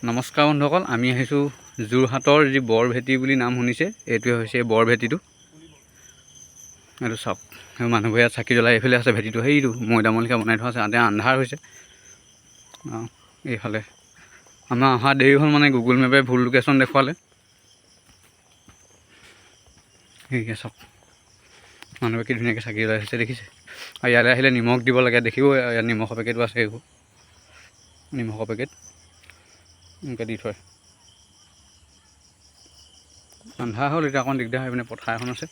নমস্কাৰ বন্ধুসকল, আমি আহিছোঁ যোৰহাটৰ যি বৰভেটি বুলি নাম শুনিছে, এইটোৱে হৈছে বৰভেটিটো। এইটো চাওক, মানুহবোৰে ইয়াত চাকি জ্বলাই এইফালে আছে ভেটিটো, সেইটো মৈদামলিকা বনাই থোৱা আছে। এতিয়া আন্ধাৰ হৈছে। এইফালে আমাৰ অহা দেৰি হ'ল, মানে গুগল মেপে ভুল লোকেশ্যন দেখুৱালে। সেয়ে চাওক, মানুহবোৰে কি ধুনীয়াকৈ চাকি জ্বলাই থৈছে দেখিছে। আৰু ইয়ালৈ আহিলে নিমখ দিব লাগে, দেখিব ইয়াত নিমখৰ পেকেটো আছে। এইবোৰ নিমখৰ পেকেট এনেকৈ দি থয়। আন্ধাৰ হ'ল, এতিয়া অকণ দিগদাৰ হয়। পিনে পথাৰ এখন আছে।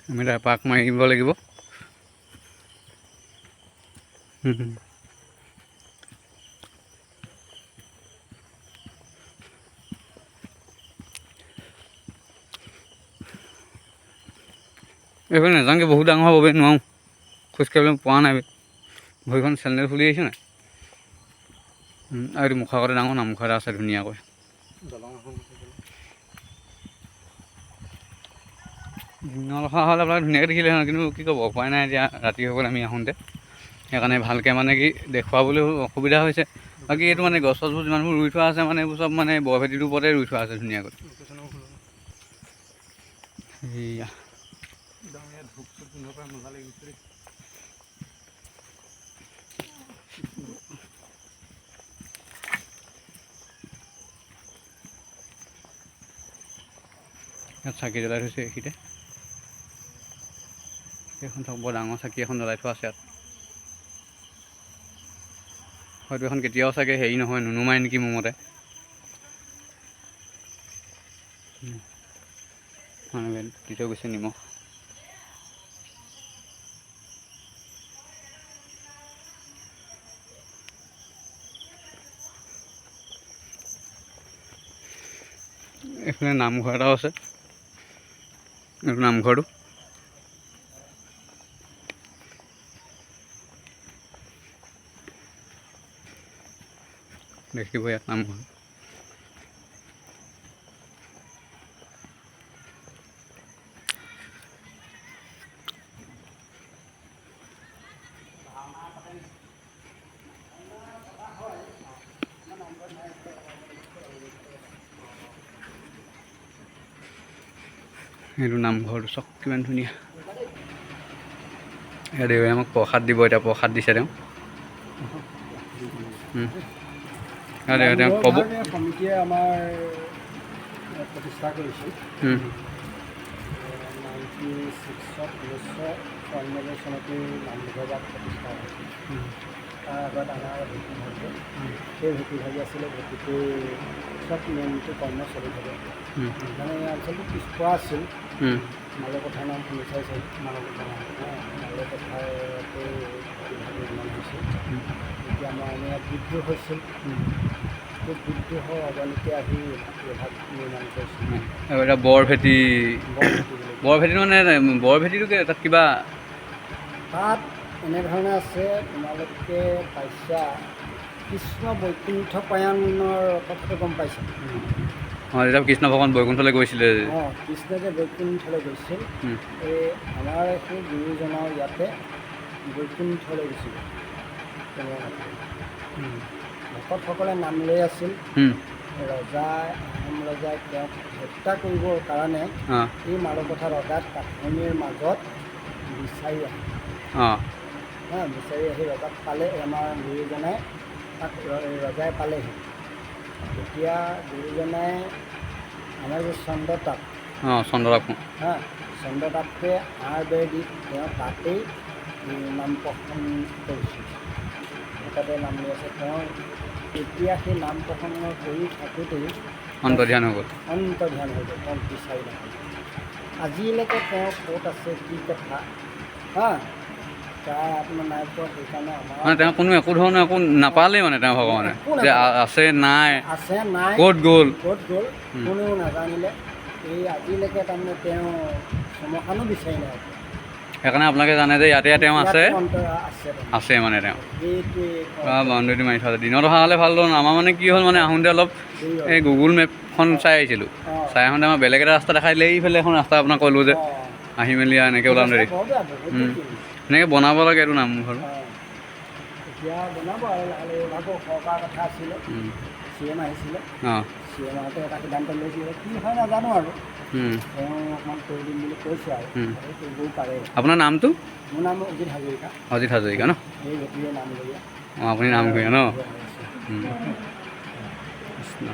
আমি এতিয়া এপাক মাৰিব লাগিব। এইফালে নাযাওঁগৈ, বহুত ডাঙৰ হ'ব বে, নোৱাৰোঁ। খোজকাঢ়িবলৈ পোৱা নাই বে, ভৰিখন চেণ্ডেল খুলি আহিছে নাই। আৰু এইটো মুখৰ আগতে ডাঙৰ নামঘৰ এটা আছে ধুনীয়াকৈ। নলখা হ'লে আপোনাক ধুনীয়াকৈ দেখিলে হয়, কিন্তু কি ক'ব, উপায় নাই। এতিয়া ৰাতি হৈ গ'ল আমি আহোঁতে, সেইকাৰণে ভালকৈ মানে কি দেখুৱাবলৈ অসুবিধা হৈছে। বাকী এইটো মানে গছ চছবোৰ যিমানবোৰ ৰুই থোৱা আছে, মানে এইবোৰ চব মানে বৰভেটিটোৰ ওপৰতে ৰুই থোৱা আছে ধুনীয়াকৈ। সেয়া ইয়াত চাকি জ্বলাই থৈছে এইখিনিতে। এইখন চাওক, বৰ ডাঙৰ চাকি এখন জ্বলাই থোৱা আছে ইয়াত। হয়তো এখন কেতিয়াও চাগে হেৰি নহয়, নুনুমাই নেকি মোৰ মতে। মানুহে দি থৈ গৈছে নিমখ। এইফালে নামঘৰ এটাও আছে, এইটো নামঘৰটো। দেখিব ইয়াত নামঘৰ। এইটো নামঘৰটো চাওক কিমান ধুনীয়া। দেৱে আমাক প্ৰসাদ দিব, এতিয়া প্ৰসাদ দিছে তেওঁ। তেওঁ ক'ব সমিতিয়ে আমাৰ প্ৰতিষ্ঠা কৰিছিল 1996 চনতে নামঘৰভাগ প্ৰতিষ্ঠা হৈছিল। তাৰ আগত আমাৰ ভেটি ভাগি, সেই ভেটি ভাগি আছিলে। ভেটিটো চব নিয়মটো কৰ্ম চলি থাকে। মানে এই অঞ্চলটো পিছপৰা আছিল। মালপথাৰ নাম শুনি চাইছে, মালপথাৰ মালপথাৰতে নিৰ্মাণ হৈছিল। এতিয়া আমাৰ ইয়াত বিদ্ৰোহ হৈছিল। সেই বিদ্ৰোহৰ অৱনতি আহি বিভাগ নিৰ্মাণ কৰিছিল। এতিয়া বৰভেটি মানে বৰভেটিটো তাত কিবা তাত এনেধৰণে আছে, তোমালোকে পাইছা কৃষ্ণ বৈকুণ্ঠ পায়নৰ কথাটো গম পাইছা? যেতিয়া কৃষ্ণ ভগৱান বৈকুণ্ঠলৈ গৈছিলে। কৃষ্ণ যে বৈকুণ্ঠলৈ গৈছিল, এই আমাৰ সেই গুৰুজনাও ইয়াতে বৈকুণ্ঠলৈ গৈছিল। ভকতসকলে নাম লৈ আছিল। আহোম ৰজাই তেওঁক হত্যা কৰিবৰ কাৰণে এই মালপথাৰ ৰজাক কাঠনিৰ মাজত বিচাৰি আহে। বিচাৰি আহি ৰজাক পালে, আমাৰ গুৰুজনাই তাক ৰজাই পালেহি। তেতিয়া গুৰুজনাই আমাৰ যে চন্দ্ৰতাপ চন্দ্ৰতাপে আঁৰ বেৰ দি তেওঁ তাতেই নাম প্ৰসংগ কৰিছিল। তাতে নাম লৈ আছে। তেওঁ এতিয়া সেই নাম প্ৰসংগ কৰি থাকোঁতেই অন্তৰ্ধান হৈ গ'ল। তেওঁ বিচাৰি নাপালে। আজিলৈকে তেওঁ ক'ত আছে, কি কথা তাৰ আত্মা নাই পোৱা। সেইকাৰণে আমাৰ তেওঁ কোনো একো ধৰণৰ একো নাপালেই, মানে তেওঁ ভগৱানে যে আছে নাই ক'ত গ'ল কোনেও নাজানিলে। এই আজিলৈকে তাৰমানে তেওঁ শ্মশানো বিচাৰি নাই। সেইকাৰণে আপোনালোকে জানে যে ইয়াতে তেওঁ আছে মানে তেওঁ বাউণ্ডেৰী মাৰি থোৱা আছে। দিনত অহা হ'লে ভাল হ'ল। আমাৰ মানে কি হ'ল, মানে আহোঁতে অলপ এই গুগল মেপখন চাই আহিছিলোঁ। চাই আহোঁতে আমাৰ বেলেগ এটা ৰাস্তা দেখাই দিলে। এইফালে এখন ৰাস্তা আপোনাক ক'লোঁ যে আহি মেলি আৰু এনেকৈ ওলাম দেৰি বৰ বেয়া বহুত দেৰি। এনেকৈ বনাব লাগে এইটো নামঘৰ এতিয়া বনাব আৰু ভাগৰ সৰকাৰ কথা আছিলে CM আহিছিলে অঁ CM আহোঁতে এটা সিদ্ধান্ত লৈছিলে কি হয় নাজানো আৰু তেওঁ অকণমান কৰি দিম বুলি কৈছে আৰু কৰিবও পাৰে। আপোনাৰ নামটো মোৰ নাম অজিত হাজৰিকা অজিত হাজৰিকা ন এই ভেটিৰে নাম লৈ অঁ আপুনি নামঘৰীয়া ন আছে। কৃষ্ণ